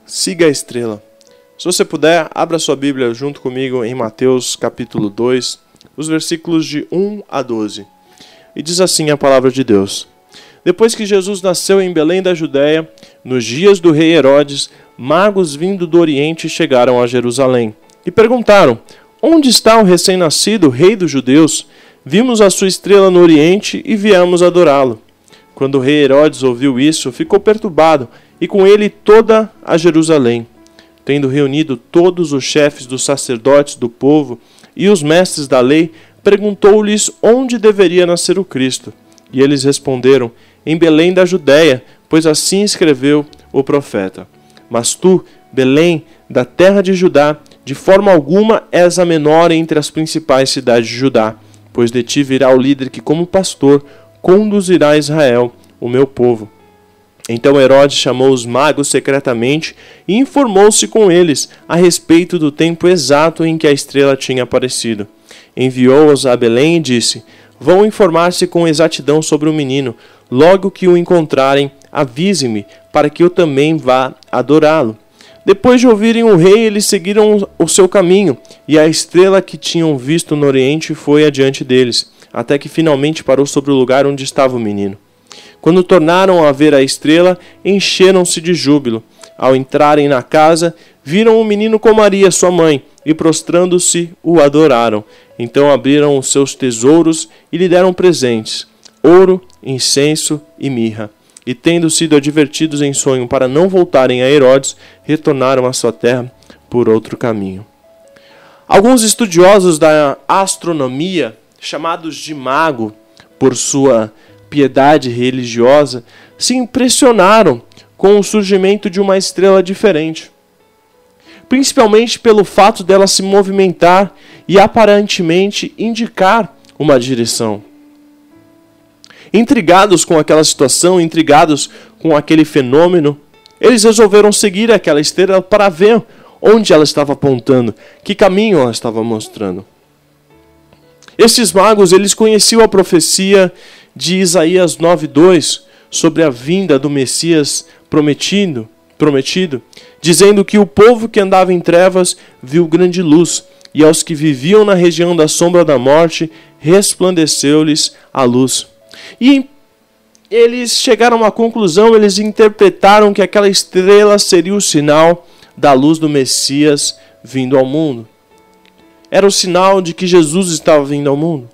Siga a estrela. Se você puder, abra sua Bíblia junto comigo em Mateus capítulo 2, os versículos de 1 a 12. E diz assim a palavra de Deus. Depois que Jesus nasceu em Belém da Judéia, nos dias do rei Herodes, magos vindo do Oriente chegaram a Jerusalém e perguntaram: onde está o recém-nascido rei dos judeus? Vimos a sua estrela no Oriente e viemos adorá-lo. Quando o rei Herodes ouviu isso, ficou perturbado, e com ele toda a Jerusalém. Tendo reunido todos os chefes dos sacerdotes do povo e os mestres da lei, perguntou-lhes onde deveria nascer o Cristo. E eles responderam: em Belém da Judéia, pois assim escreveu o profeta. Mas tu, Belém, da terra de Judá, de forma alguma és a menor entre as principais cidades de Judá, pois de ti virá o líder que, como pastor, conduzirá Israel, o meu povo. Então Herodes chamou os magos secretamente e informou-se com eles a respeito do tempo exato em que a estrela tinha aparecido. Enviou-os a Belém e disse: vão informar-se com exatidão sobre o menino. Logo que o encontrarem, avise-me, para que eu também vá adorá-lo. Depois de ouvirem o rei, eles seguiram o seu caminho, e a estrela que tinham visto no Oriente foi adiante deles, até que finalmente parou sobre o lugar onde estava o menino. Quando tornaram a ver a estrela, encheram-se de júbilo. Ao entrarem na casa, viram o menino com Maria, sua mãe, e prostrando-se, o adoraram. Então abriram os seus tesouros e lhe deram presentes: ouro, incenso e mirra. E tendo sido advertidos em sonho para não voltarem a Herodes, retornaram à sua terra por outro caminho. Alguns estudiosos da astronomia, chamados de mago por sua piedade religiosa, se impressionaram com o surgimento de uma estrela diferente, principalmente pelo fato dela se movimentar e aparentemente indicar uma direção. Intrigados com aquela situação, intrigados com aquele fenômeno, eles resolveram seguir aquela estrela para ver onde ela estava apontando, que caminho ela estava mostrando. Esses magos, eles conheciam a profecia de Isaías 9:2 sobre a vinda do Messias prometido, dizendo que o povo que andava em trevas viu grande luz, e aos que viviam na região da sombra da morte resplandeceu-lhes a luz. E eles chegaram à conclusão, eles interpretaram que aquela estrela seria o sinal da luz do Messias vindo ao mundo. Era o sinal de que Jesus estava vindo ao mundo.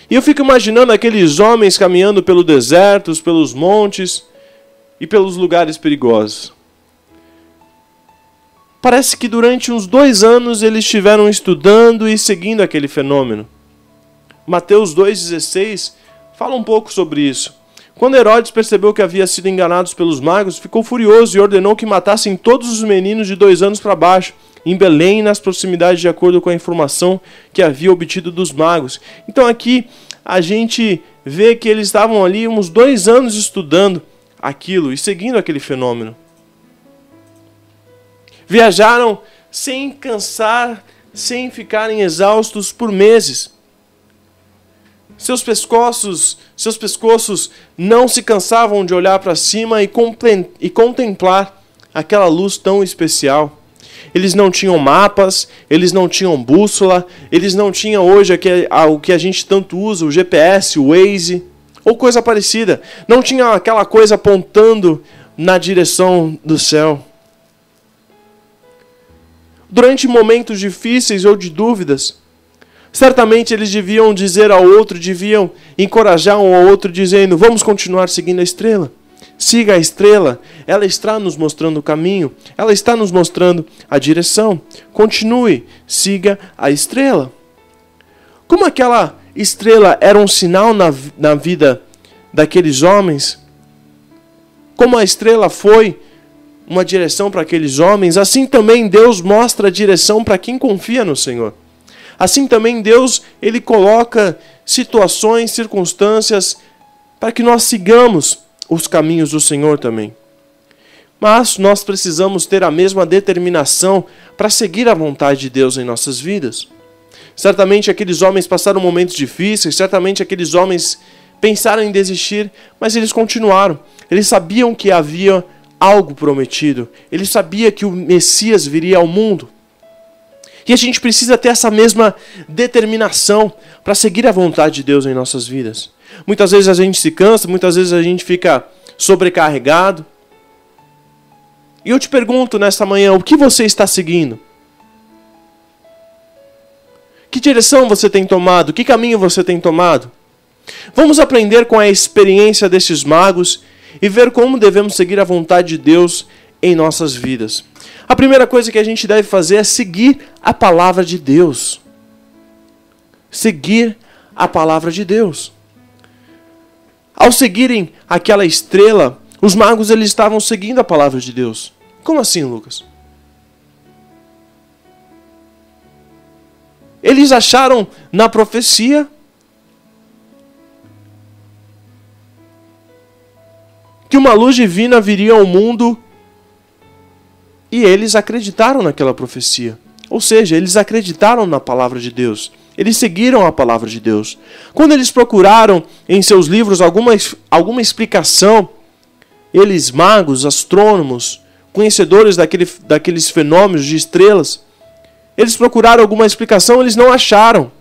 E eu fico imaginando aqueles homens caminhando pelos desertos, pelos montes e pelos lugares perigosos. Parece que durante uns 2 anos eles estiveram estudando e seguindo aquele fenômeno. Mateus 2,16 fala um pouco sobre isso. Quando Herodes percebeu que havia sido enganados pelos magos, ficou furioso e ordenou que matassem todos os meninos de 2 anos para baixo, em Belém e nas proximidades, de acordo com a informação que havia obtido dos magos. Então aqui a gente vê que eles estavam ali uns 2 anos estudando aquilo e seguindo aquele fenômeno. Viajaram sem cansar, sem ficarem exaustos por meses. Seus pescoços não se cansavam de olhar para cima e contemplar aquela luz tão especial. Eles não tinham mapas, eles não tinham bússola, eles não tinham hoje o que a gente tanto usa, o GPS, o Waze, ou coisa parecida. Não tinha aquela coisa apontando na direção do céu. Durante momentos difíceis ou de dúvidas, certamente eles deviam dizer ao outro, deviam encorajar um ao outro, dizendo: vamos continuar seguindo a estrela. Siga a estrela, ela está nos mostrando o caminho, ela está nos mostrando a direção. Continue, siga a estrela. Como aquela estrela era um sinal na vida daqueles homens, como a estrela foi uma direção para aqueles homens, assim também Deus mostra a direção para quem confia no Senhor. Assim também Deus, Ele coloca situações, circunstâncias, para que nós sigamos os caminhos do Senhor também. Mas nós precisamos ter a mesma determinação para seguir a vontade de Deus em nossas vidas. Certamente aqueles homens passaram momentos difíceis, certamente aqueles homens pensaram em desistir, mas eles continuaram. Eles sabiam que havia algo prometido. Ele sabia que o Messias viria ao mundo. E a gente precisa ter essa mesma determinação para seguir a vontade de Deus em nossas vidas. Muitas vezes a gente se cansa, muitas vezes a gente fica sobrecarregado. E eu te pergunto nesta manhã, o que você está seguindo? Que direção você tem tomado? Que caminho você tem tomado? Vamos aprender com a experiência destes magos e ver como devemos seguir a vontade de Deus em nossas vidas. A primeira coisa que a gente deve fazer é seguir a palavra de Deus. Seguir a palavra de Deus. Ao seguirem aquela estrela, os magos eles estavam seguindo a palavra de Deus. Como assim, Lucas? Eles acharam na profecia que uma luz divina viria ao mundo e eles acreditaram naquela profecia. Ou seja, eles acreditaram na palavra de Deus. Eles seguiram a palavra de Deus. Quando eles procuraram em seus livros alguma explicação, eles, magos, astrônomos, conhecedores daqueles fenômenos de estrelas, eles procuraram alguma explicação, eles não acharam.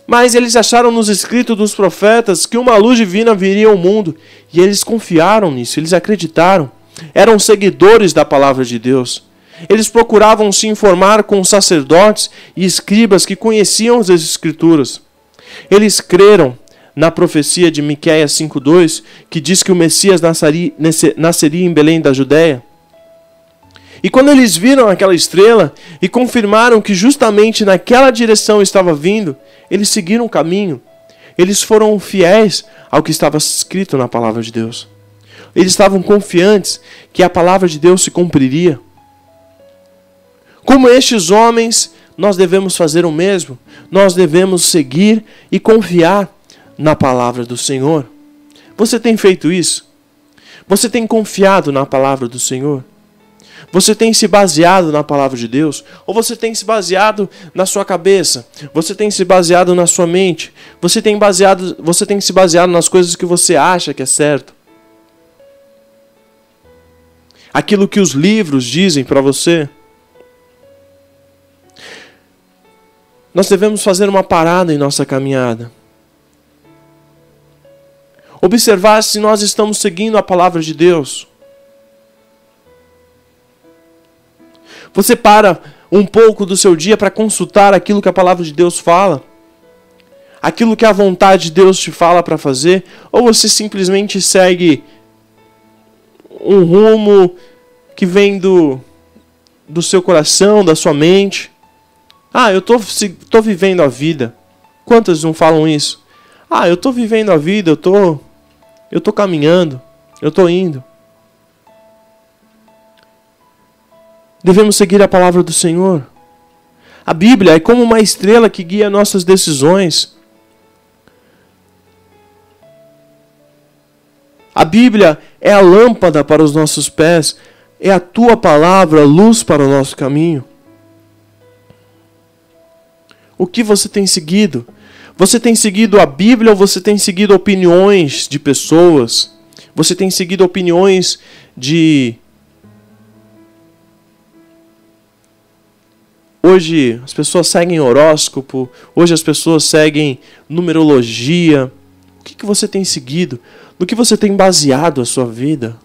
Mas eles acharam nos escritos dos profetas que uma luz divina viria ao mundo. E eles confiaram nisso, eles acreditaram. Eram seguidores da palavra de Deus. Eles procuravam se informar com sacerdotes e escribas que conheciam as escrituras. Eles creram na profecia de Miqueias 5:2, que diz que o Messias nasceria em Belém da Judéia. E quando eles viram aquela estrela e confirmaram que justamente naquela direção estava vindo, eles seguiram o caminho. Eles foram fiéis ao que estava escrito na palavra de Deus. Eles estavam confiantes que a palavra de Deus se cumpriria. Como estes homens, nós devemos fazer o mesmo. Nós devemos seguir e confiar na palavra do Senhor. Você tem feito isso? Você tem confiado na palavra do Senhor? Você tem se baseado na palavra de Deus? Ou você tem se baseado na sua cabeça? Você tem se baseado na sua mente? Você tem se baseado nas coisas que você acha que é certo? Aquilo que os livros dizem para você? Nós devemos fazer uma parada em nossa caminhada. Observar se nós estamos seguindo a palavra de Deus. Você para um pouco do seu dia para consultar aquilo que a palavra de Deus fala? Aquilo que a vontade de Deus te fala para fazer? Ou você simplesmente segue um rumo que vem do seu coração, da sua mente? Ah, eu estou vivendo a vida. Quantos não falam isso? Ah, eu estou vivendo a vida, eu estou caminhando, eu estou indo. Devemos seguir a palavra do Senhor. A Bíblia é como uma estrela que guia nossas decisões. A Bíblia é a lâmpada para os nossos pés. É a tua palavra, luz para o nosso caminho. O que você tem seguido? Você tem seguido a Bíblia ou você tem seguido opiniões de pessoas? Você tem seguido opiniões de... Hoje as pessoas seguem horóscopo, hoje as pessoas seguem numerologia. O que você tem seguido? No que você tem baseado a sua vida?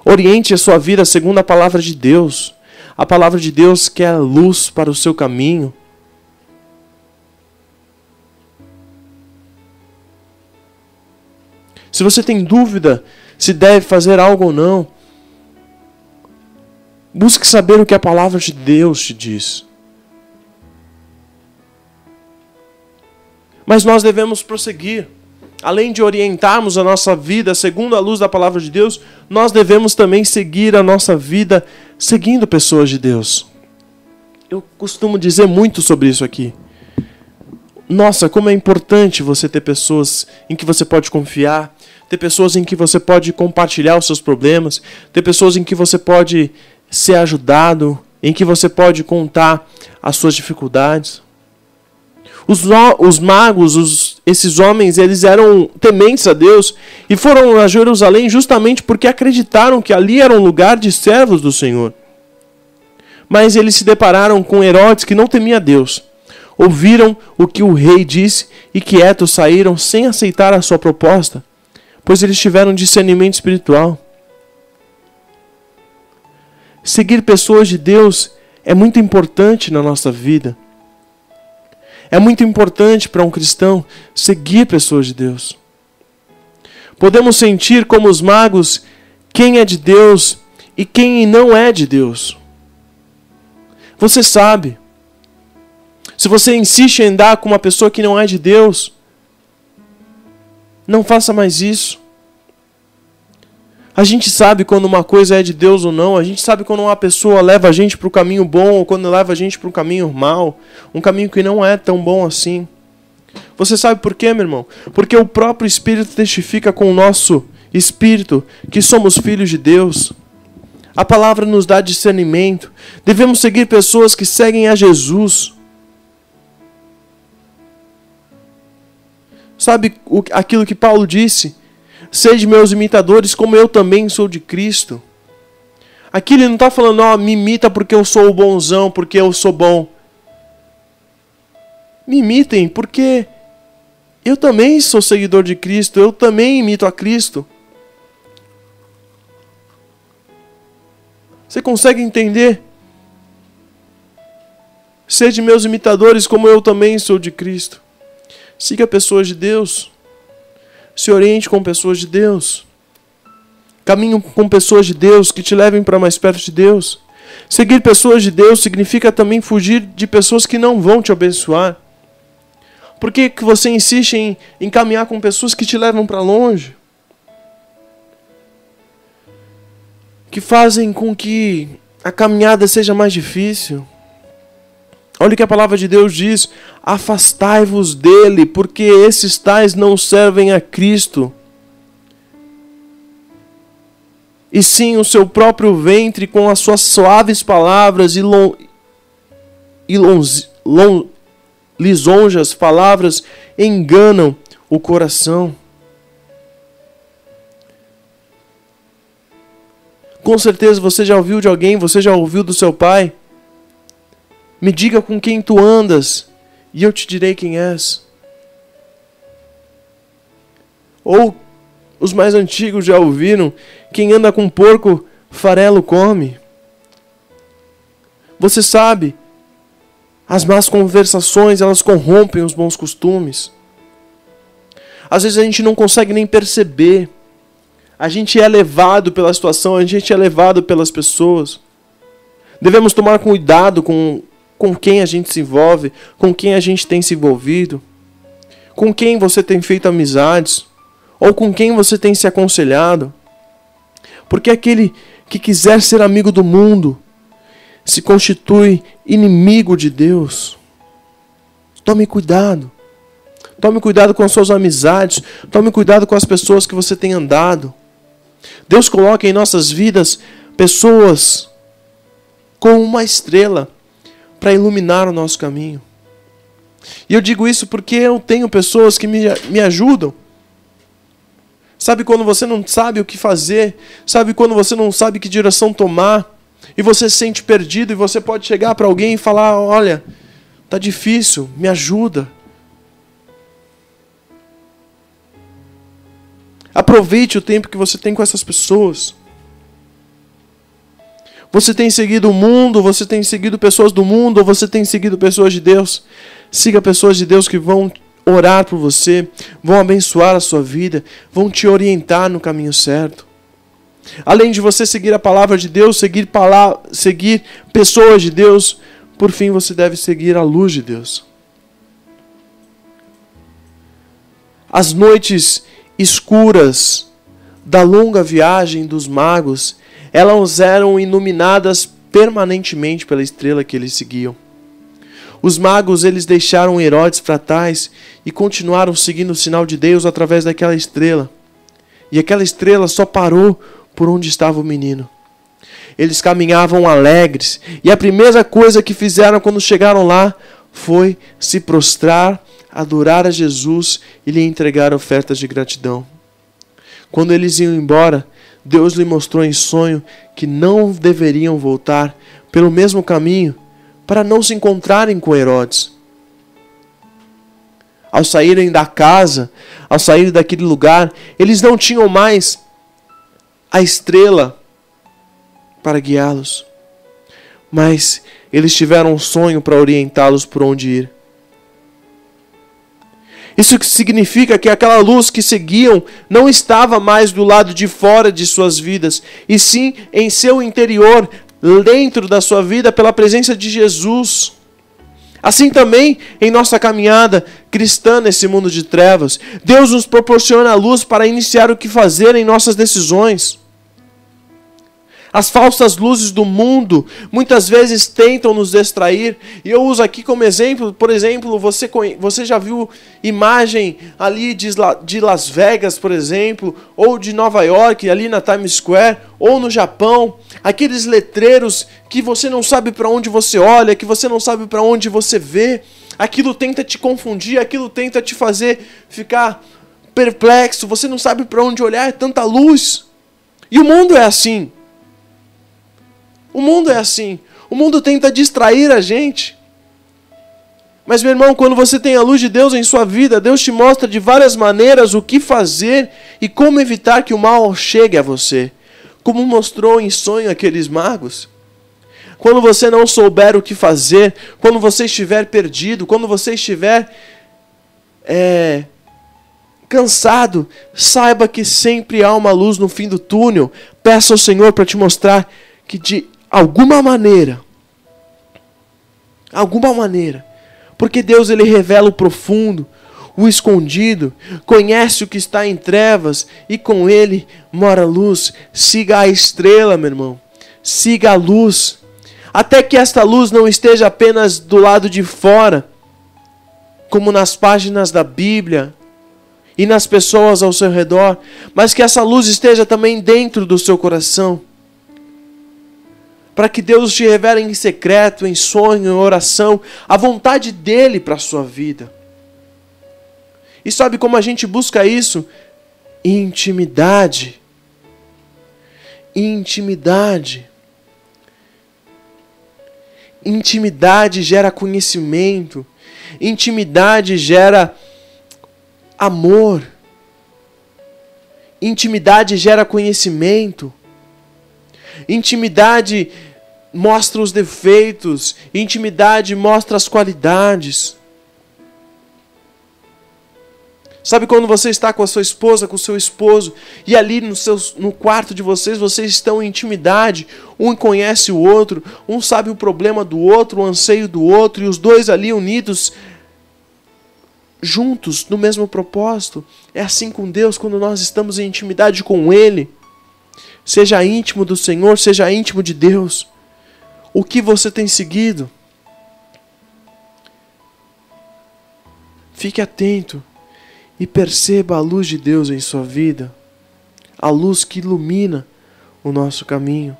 Oriente a sua vida segundo a palavra de Deus. A palavra de Deus que é luz para o seu caminho. Se você tem dúvida se deve fazer algo ou não, busque saber o que a palavra de Deus te diz. Mas nós devemos prosseguir. Além de orientarmos a nossa vida segundo a luz da palavra de Deus, nós devemos também seguir a nossa vida seguindo pessoas de Deus. Eu costumo dizer muito sobre isso aqui. Nossa, como é importante você ter pessoas em que você pode confiar, ter pessoas em que você pode compartilhar os seus problemas, ter pessoas em que você pode ser ajudado, em que você pode contar as suas dificuldades. Os magos, esses homens, eles eram tementes a Deus e foram a Jerusalém justamente porque acreditaram que ali era um lugar de servos do Senhor. Mas eles se depararam com Herodes que não temia Deus. Ouviram o que o rei disse e quietos saíram sem aceitar a sua proposta, pois eles tiveram discernimento espiritual. Seguir pessoas de Deus é muito importante na nossa vida. É muito importante para um cristão seguir pessoas de Deus. Podemos sentir como os magos quem é de Deus e quem não é de Deus. Você sabe. Se você insiste em andar com uma pessoa que não é de Deus, não faça mais isso. A gente sabe quando uma coisa é de Deus ou não. A gente sabe quando uma pessoa leva a gente para o caminho bom ou quando leva a gente para um caminho mau. Um caminho que não é tão bom assim. Você sabe por quê, meu irmão? Porque o próprio Espírito testifica com o nosso Espírito que somos filhos de Deus. A palavra nos dá discernimento. Devemos seguir pessoas que seguem a Jesus. Sabe aquilo que Paulo disse? Sede meus imitadores, como eu também sou de Cristo. Aqui ele não está falando, me imita porque eu sou o bonzão, porque eu sou bom. Me imitem porque eu também sou seguidor de Cristo, eu também imito a Cristo. Você consegue entender? Sede meus imitadores, como eu também sou de Cristo. Siga pessoas de Deus. Se oriente com pessoas de Deus. Caminhe com pessoas de Deus que te levem para mais perto de Deus. Seguir pessoas de Deus significa também fugir de pessoas que não vão te abençoar. Por que você insiste em caminhar com pessoas que te levam para longe? Que fazem com que a caminhada seja mais difícil. Olha o que a palavra de Deus diz. Afastai-vos dele, porque esses tais não servem a Cristo. E sim o seu próprio ventre com as suas suaves palavras e lisonjas palavras enganam o coração. Com certeza você já ouviu de alguém, você já ouviu do seu pai. Me diga com quem tu andas, e eu te direi quem és. Ou os mais antigos já ouviram, quem anda com porco, farelo come. Você sabe, as más conversações, elas corrompem os bons costumes. Às vezes a gente não consegue nem perceber. A gente é levado pela situação, a gente é levado pelas pessoas. Devemos tomar cuidado com quem a gente se envolve, com quem a gente tem se envolvido, com quem você tem feito amizades, ou com quem você tem se aconselhado. Porque aquele que quiser ser amigo do mundo se constitui inimigo de Deus. Tome cuidado. Tome cuidado com as suas amizades. Tome cuidado com as pessoas que você tem andado. Deus coloca em nossas vidas pessoas como uma estrela para iluminar o nosso caminho. E eu digo isso porque eu tenho pessoas que me ajudam. Sabe quando você não sabe o que fazer? Sabe quando você não sabe que direção tomar? E você se sente perdido e você pode chegar para alguém e falar, olha, tá difícil, me ajuda. Aproveite o tempo que você tem com essas pessoas. Você tem seguido o mundo, você tem seguido pessoas do mundo, ou você tem seguido pessoas de Deus? Siga pessoas de Deus que vão orar por você, vão abençoar a sua vida, vão te orientar no caminho certo. Além de você seguir a palavra de Deus, seguir pessoas de Deus, por fim você deve seguir a luz de Deus. As noites escuras da longa viagem dos magos, elas eram iluminadas permanentemente pela estrela que eles seguiam. Os magos, eles deixaram Herodes para trás e continuaram seguindo o sinal de Deus através daquela estrela. E aquela estrela só parou por onde estava o menino. Eles caminhavam alegres. E a primeira coisa que fizeram quando chegaram lá foi se prostrar, adorar a Jesus e lhe entregar ofertas de gratidão. Quando eles iam embora, Deus lhe mostrou em sonho que não deveriam voltar pelo mesmo caminho para não se encontrarem com Herodes. Ao saírem da casa, ao saírem daquele lugar, eles não tinham mais a estrela para guiá-los, mas eles tiveram um sonho para orientá-los por onde ir. Isso significa que aquela luz que seguiam não estava mais do lado de fora de suas vidas, e sim em seu interior, dentro da sua vida, pela presença de Jesus. Assim também, em nossa caminhada cristã nesse mundo de trevas, Deus nos proporciona a luz para iniciar o que fazer em nossas decisões. As falsas luzes do mundo muitas vezes tentam nos distrair. E eu uso aqui como exemplo, por exemplo, você já viu imagem ali de Las Vegas, por exemplo, ou de Nova York, ali na Times Square, ou no Japão, aqueles letreiros que você não sabe para onde você olha, que você não sabe para onde você vê. Aquilo tenta te confundir, aquilo tenta te fazer ficar perplexo, você não sabe para onde olhar, é tanta luz. E o mundo é assim. O mundo é assim. O mundo tenta distrair a gente. Mas, meu irmão, quando você tem a luz de Deus em sua vida, Deus te mostra de várias maneiras o que fazer e como evitar que o mal chegue a você. Como mostrou em sonho aqueles magos. Quando você não souber o que fazer, quando você estiver perdido, quando você estiver cansado, saiba que sempre há uma luz no fim do túnel. Peça ao Senhor para te mostrar que de alguma maneira, porque Deus ele revela o profundo, o escondido, conhece o que está em trevas e com ele mora a luz. Siga a estrela, meu irmão, siga a luz, até que esta luz não esteja apenas do lado de fora, como nas páginas da Bíblia e nas pessoas ao seu redor, mas que essa luz esteja também dentro do seu coração. Para que Deus te revele em secreto, em sonho, em oração, a vontade dEle para a sua vida. E sabe como a gente busca isso? Intimidade. Intimidade. Intimidade gera conhecimento. Intimidade gera amor. Intimidade gera conhecimento. Intimidade mostra os defeitos. Intimidade mostra as qualidades. Sabe quando você está com a sua esposa, com o seu esposo, e ali no quarto de vocês estão em intimidade, um conhece o outro, um sabe o problema do outro, o anseio do outro, e os dois ali unidos, juntos, no mesmo propósito. É assim com Deus, quando nós estamos em intimidade com Ele. Seja íntimo do Senhor, seja íntimo de Deus. O que você tem seguido? Fique atento e perceba a luz de Deus em sua vida. A luz que ilumina o nosso caminho.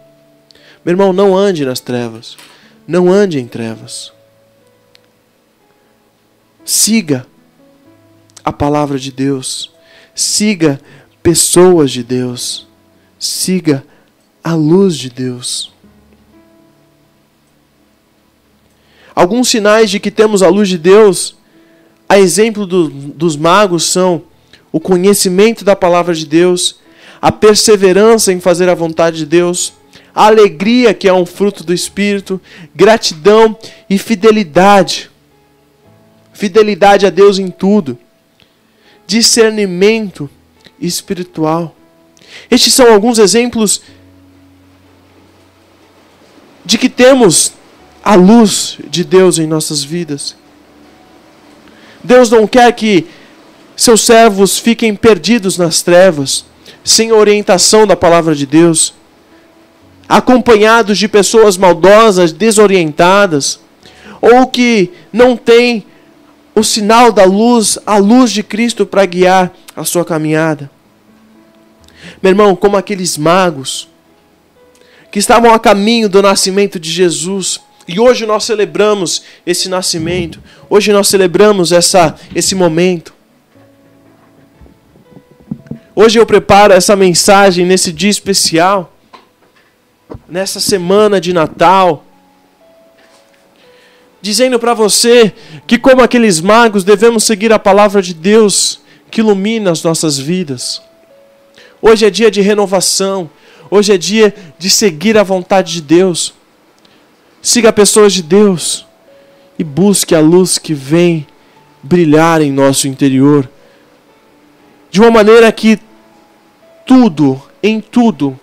Meu irmão, não ande nas trevas. Não ande em trevas. Siga a palavra de Deus. Siga pessoas de Deus. Siga a luz de Deus. Alguns sinais de que temos a luz de Deus, a exemplo dos magos, são o conhecimento da palavra de Deus, a perseverança em fazer a vontade de Deus, a alegria que é um fruto do Espírito, gratidão e fidelidade. Fidelidade a Deus em tudo. Discernimento espiritual. Estes são alguns exemplos de que temos a luz de Deus em nossas vidas. Deus não quer que seus servos fiquem perdidos nas trevas, sem a orientação da palavra de Deus, acompanhados de pessoas maldosas, desorientadas, ou que não têm o sinal da luz, a luz de Cristo para guiar a sua caminhada. Meu irmão, como aqueles magos que estavam a caminho do nascimento de Jesus, E hoje nós celebramos esse nascimento. Hoje nós celebramos esse momento. Hoje eu preparo essa mensagem nesse dia especial, nessa semana de Natal, dizendo para você que, como aqueles magos, devemos seguir a palavra de Deus que ilumina as nossas vidas. Hoje é dia de renovação. Hoje é dia de seguir a vontade de Deus. Siga pessoas de Deus e busque a luz que vem brilhar em nosso interior, de uma maneira que em tudo,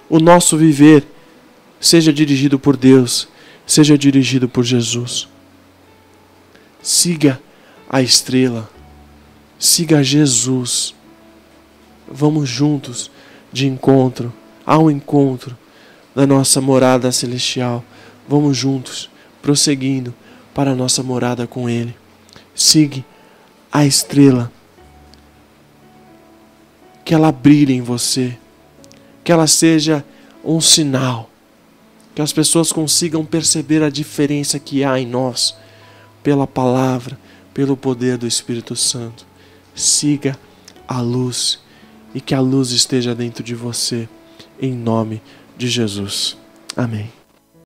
o nosso viver seja dirigido por Deus, seja dirigido por Jesus. Siga a estrela, siga Jesus. Vamos juntos ao encontro da nossa morada celestial. Vamos juntos, prosseguindo para a nossa morada com Ele. Siga a estrela. Que ela brilhe em você. Que ela seja um sinal. Que as pessoas consigam perceber a diferença que há em nós. Pela palavra, pelo poder do Espírito Santo. Siga a luz. E que a luz esteja dentro de você. Em nome de Jesus. Amém.